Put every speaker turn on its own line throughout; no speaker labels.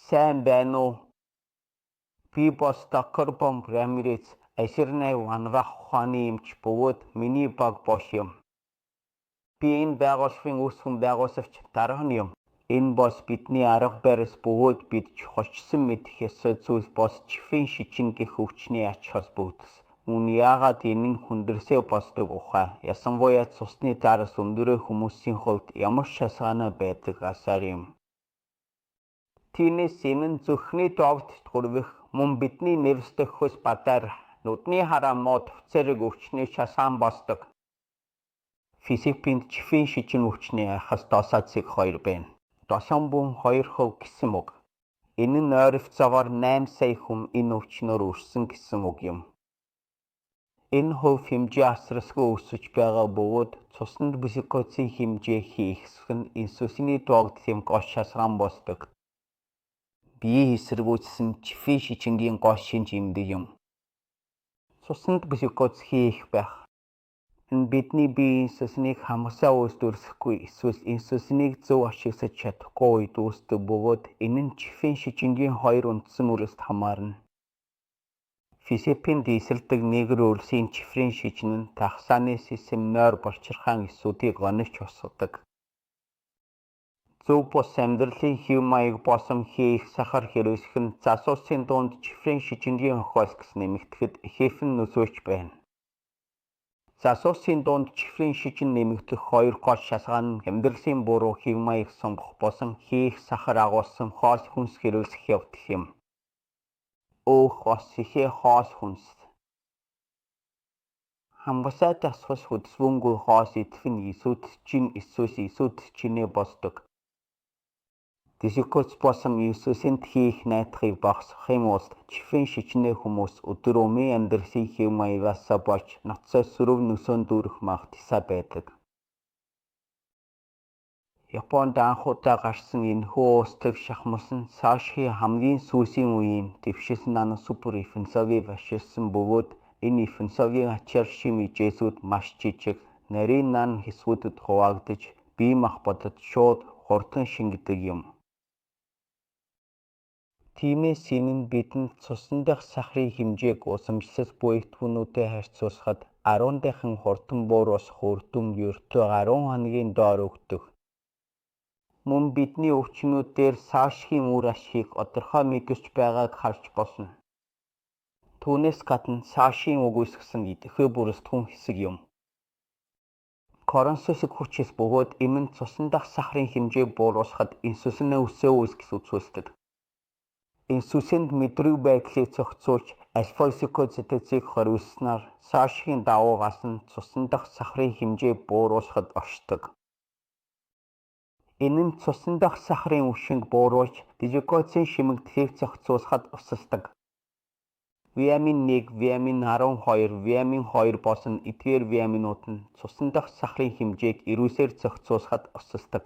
Сайн байна уу? Би бос Докорбом Рамирez Аширнай ванвах ухааны эмч бөгөөд миний баг бош юм. Би энэ байгууллагын үс хүн байгуулсавч дарга нь юм. Энэ бос бидний арга барьс бөгөөд бид хочсон мэдэх ёстой зүйлс бос чихвийн шичин гэх өвчний ач холбогдол. Мөн яагаад энэ нь хүндэрсээ босдог ухаан, ясанваа цусны дарс өндөрөө хүмүүсийн хувьд ямар шалгаанаа байдаг асар юм. Тиймээс энэ нь зүрхний довд түрвэх мөн бидний нэрсдөхөөс бадар нүдний хараа мод цэрэг өвчний шалгаан босдог. Физикийн чихвийн шичин өвчний ахас досацыг 2 байна. Досомбун 2% гэсэн үг. Энэ нь ойролцоогоор 8 сая хүн энэ өвчнөөр өрсөн гэсэн үг юм. Энэ хувь хэмжээ асралгүй өсөж байгаа бөгөөд цуснд глюкозын хэмжээ хийхсэх нь инсулиний догтлын гош шалгаан босдог. Бие эсэргүүцсэн чихвийн шичингийн гош шинж эмдэг юм. Цуснд глюкоз хийх байх. Энэ бидний биеийн инсулиныг хамгаалсаа үйлдвэрлэхгүй эсвэл инсулиныг зөв ашиглаж чадахгүй үед үүсдэг бөгөөд энэ нь чихвийн шичингийн 2 үндсэн үрэлт хамаарна. Физикийн дийсэлдэг нэгэр үрлийн чихвийн шижин нь тахсааны систем нойр болчирхаан эсүүдийг гонож усгадаг. Зөв бус амьдралын хэв маяг босон хийх сахар хэрэглэх нь засуусын дунд чихвийн шижингийн хохиолдол нэмэгдэхэд ихээхэн нөлөөж байна. Засуусын дунд чихвийн шижин нэмэгдэх 2 гол шалгаан нь амьдралын буруу хэв маяг сонгох босон хийх сахар агуулсан хоол хүнс хэрэглэх явдал юм. Бас ихээ хоол хүнс. Хамгаалсаа дасгал хөдөлгөөнгүй хоол идэх нь эсүүдчин эсвэл эсүүдчинээ босдог. Глюкоз босон инсулинд хийх найдахыг багасгахын тулд чихвийн шижинээ хүмүүс өдөр өмнө амьдралын хэв маягаас болж ноцоос сөрөг нөсөөнд дүүрэх магадлалтай байдаг. Японд анх удаа гарсан энэхүү уустыг шахмалсан саши хамгийн сүүлийн үеийн дэвшил нано супер инфлюенцагийн башилсан бөгөөд энэ инфлюенцагийн ачаар шим ижээсүүд маш жижиг, нарийн нан хэсгүүдэд хуваагдаж бие махбодод шууд хурдан шингэдэг юм. Тиймээс энэ нь бидэнд цусны дах сахарын хэмжээг уламжлал бүтээгдэхүүнүүдэд харьцуулахад 10 дахин хурдан бууруулах үр дүн ердөө 10 хоногийн доор өгдөг. Мөн бидний өвчнүүд дээр сашигийн үр ашиг тодорхой мэдэрч байгааг харж болно. Түүнээс гадна сашигийн үгүйсгэсэн идэвхтэй бүрэлдэхүүн хэсэг юм. Коронавирусыг хүчээс бөгөөд эмэн цусны дах сахарын хэмжээг бууруулахад инсулин өсөө үүсгэж үзүүлдэг. Инсулинд мэдрэг байдлыг зохицуулж альфа-глюкозидыг хориглосноор сашигийн давуу гал нь цусны дах сахарын хэмжээг бууруулахад оршдог. Энэ нь цусны дах сахарын үсгийг бууруулж глюкозын шимэгдлийг зохицуулахад тусалдаг. Витамин 1, витамин 12, витамин 2 босон эдгээр витаминууд нь цусны дах сахарын хэмжээг ирүүсээр зохицуулахад тусалдаг.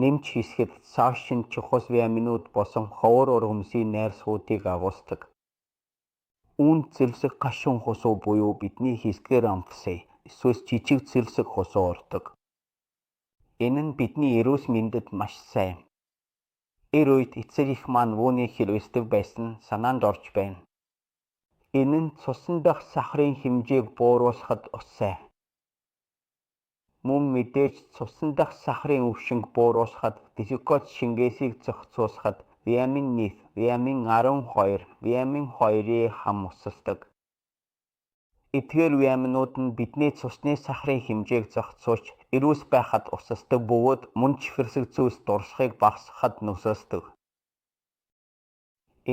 Нэмж хийсгэд сашин чухал витаминууд босон ховор ургамлын найрсгуудыг агуулдаг. Үүнд зэрлэг гашуун хусуу буюу бидний хэлгээр амфсэй эсвэл жижиг зэрлэг хусуу ордог. Энэ нь бидний эрүүл мэндэд маш сайн. Үед эцэг их маань үүнийг хэрэглэдэг байсан нь санаанд орж байна. Энэ нь цусны дах сахарын хэмжээг бууруулахад сайн. Мөн мэдээж цусны дах сахарын өвшинг бууруулахад глюкоз шингээсийг зохицуулахад витамин 1, витамин 12, витамин 2-ийг хам усалдаг. Эдгээр витаминууд нь бидний цусны сахарын хэмжээг зохицуулж эрүүл байхад тусалдаг бөгөөд мөн чихвэрсэг зүйлс дурсахыг багасгахад нөлөөлдөг.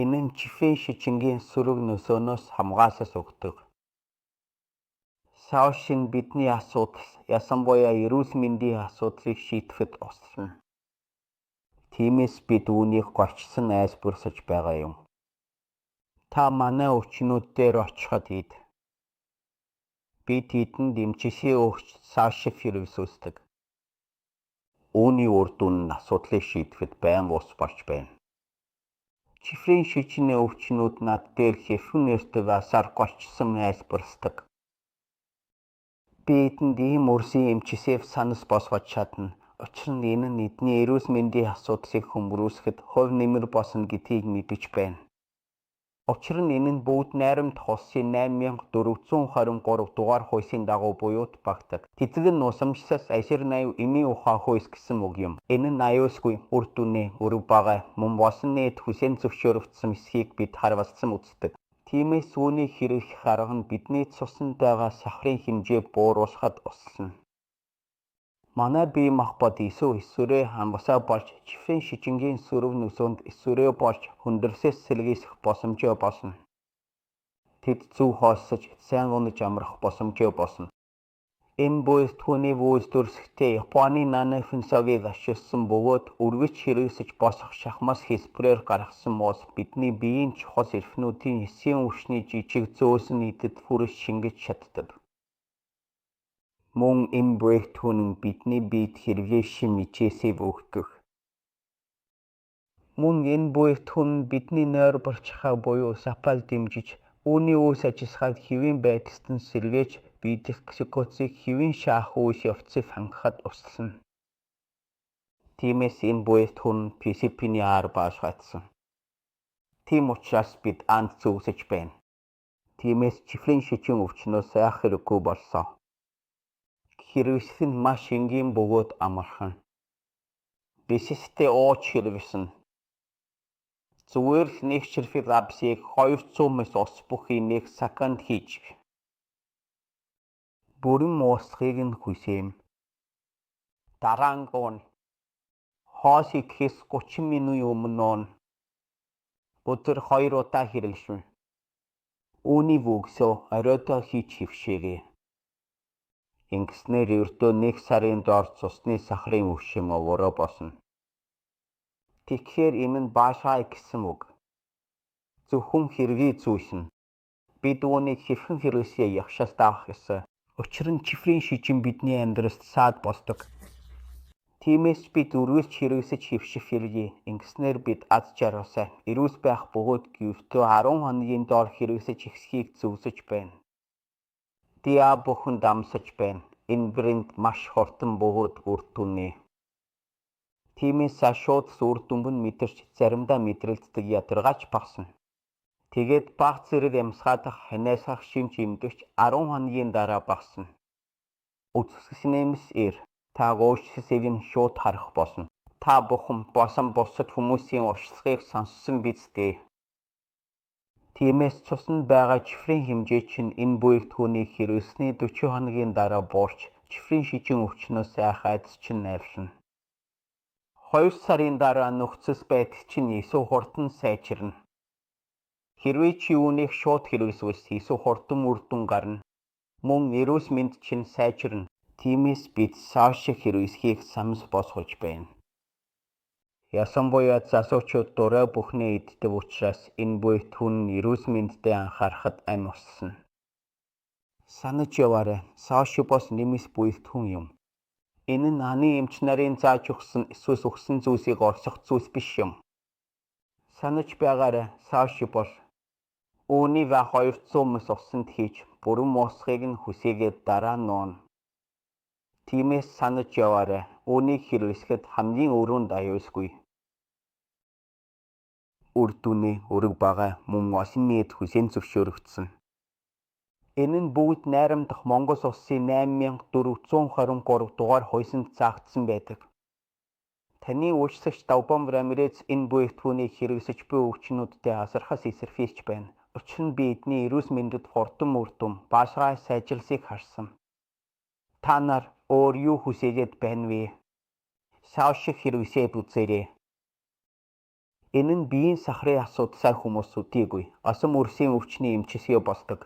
Энэ нь чихвийн шижингийн сөрөг нөсөөнөөс хамгаалал өгдөг. Сашин бидний асуудал, ясанваа эрүүл мэндийн асуудлыг шийдэхэд туслана. Тиймээс бид үүнийг голчсон айлбарлаж байгаа юм. Та манай өвчнүүд дээр очиход ид. Бид тэдэнд эмчилгээ өгч сашиг хэрэглүүлдэг. Үүний үр дүн нь асуудлыг шийдэхэд байнга ус болж байна. Чихвийн шижинээ өвчнүүд над дээр хэвхэн нэртэй асар голчсон айлбарладаг. Бидэнд ийм үрсийн эмчилгээг санал болгож чадна. Учир нь энэ нь эдний эрүүл мэндийн асуудлыг хөмрөөсгөхөд хувь нэмэр босно гэдгийг мэдэж байна. Учир нь энэ нь бүгд найрамд холсын 8423 дугаар хуусын дагуу буюут багтдаг. Тэтгэл нь нусамжсаас ашир 80 эмийн ухаан хууль гэсэн үг юм. Энэ нь аюулгүй, үр дүнээ, өрөг багай, мөн босон нийт хүсээн зөвшөөрөгдсөн эсхийг бид харвалцсан үздэг. Тиймээс үүний хэрэг арга нь бидний цуснд байгаа сахарын хэмжээ бууруулахад услана. Манай бие махбод эсвэрээ хамбасаа болж чихрийн шижингийн сөрөв нүсөнд эсвэрээ болж хүндэрсээс сэлгээсэх боломжтой болно. Тэд зөв хоолсож сайн унаж амрах боломжтой болно. Энэ бүлтгүүний үйлдвэрлэхдээ Японы Нана Финсогийг ашигласан бөгөөд үргэлж хэрэгсэж босох шахмас хэлбэрээр гаргасан мод бидний биеийн чухал эрхнүүдийн эсийн өвчний жижиг зөөсөн нийтэд хүрэж шингэж чаддаг. Мөн энэ бүлтгүүн нь бидний биед хэрэглээ шин мичээсээ өгдөг. Мөн энэ бүлтгүүн нь бидний нойр булчхаа буюу сапал дэмжиж, үүний үс ажиллагааг хэвийн байдалд нь сэргээж, биедх глюкозыг хэвийн шаах үс явцыг хангахад услана. Тиймээс энэ бүлтгүүн нь PCP-ний ар баашгаадсан. Тийм учраас бид анд зүгсэж байна. Тиймээс чихрийн шижин өвчнөөс айх хэрэггүй болсон. Хэрэгсэл нь маш энгийн бөгөөд амархан. Бисэстэй ууч хэрэгсэн. Зүгээр л нэг чирфиг апсыг 200 ус бүхий нэг секунд хийж. Бүрэн уусгыг нь хүсэм. Дараангуун. Хоос идэхээс 30 минутын өмнө өдөр 2 удаа хэрэглэв. Үүний вөгсөө оройдоо хийж хөвшөөгэй. Ингэснээр ердөө 1 сарын доор цусны сахарын өвчин овоороо босно. Тэгэхээр энэ нь баашгаая гэсэн үг. Зөвхөн хэргийн зүйлс нь. Бид үүнийг хэрхэн хэрэглэе ягшаас даах гэсэн. Учир нь чихрийн шижин бидний амьдралд саад болдог. Тиймээс бид үргэлж хэрэгсэж хөвших хэрэгье. Ингэснээр бид аз жаргалсаа эрүүл байх бөгөөд гэртөө 10 хоногийн доор хэрэгсэж ихсхийг зөвсөж байна. Диа бүхэн дамсаж байна. Энэ брэнд маш хурдан бөгөөд үр дүнээ. Тиймээс шууд үр дүнг мэдэрч заримдаа мэдрэлддэг ядаргаач багсна. Тэгээд баг зэрэг ямсгаадах ханиасгах шинж эмдэгч 10 хоногийн дараа багсна. Үзэсгэлэнээс та уучлалыг нь шууд харах болно. Та бүхэн босон бусад хүмүүсийн урьдчилгыг сонссон биз дээ. Тиймээс цуснд байгаа чихрийн хэмжээ чинь энэ бүлтгүүнийг хэрэглэсний 40 хоногийн дараа буурч чихрийн шижин өвчнөөс айх айдас чинь найрлана. 2 сарын дараа нөхцөл байдал чинь илүү хурдан сайжирна. Хэрвээ чи үүнийг шууд хэрэглэвэл илүү хурдан үр дүн гарна. Мөн эрүүл мэнд чинь сайжирна. Тиймээс бид цаашаа хэрэглэхийг самс босгож байна. Ялангуяа залуучууд дураа бүхнээ иддэг учраас энэ бүлтгүүн нь эрүүл мэндэд анхаарахад амь болсон. Санаж яваарай. Саашибос нэмэс бүлтгүүн юм. Энэ нь аны эмч нарын зааж өгсөн эсвэл өгсөн зүйлсийг орсох зүйлс биш юм. Санаж байгаарай. Саашибос үүнийг 200 усанд хийж бүрэн уусгыг нь хүсээгээд дараа нуун. Тиймээс санаж яваарай. Үүнийг хэрэглэхэд хамгийн өрөөнд аюулгүй. Үр дүнээ, өрөг багай, мөн олон нийт хүсээн зөвшөөрөгдсөн. Энэ нь бүгд найрамдах Монгол улсын 8423 дугаар хуулинд заагдсан байдаг. Таны үйлчлэгч Давбан Рамирez энэ бүлтгүүнийг хэрэглэж буй өвчнүүдтэй асархаас эсэрхийлж байна. Учир нь би эдний эрүүл мэндэд хурдан үр дүн, баашгаай сайжралыг харсан. Та нар өөр юу хүсээд байна вэ? Саашиг хэрэгсээд үзээрэй. Энэ нь биеийн сахарын асуудлаар хүмүүс үдийгүй. Асан үрсийн өвчний эмчилгээ болдог.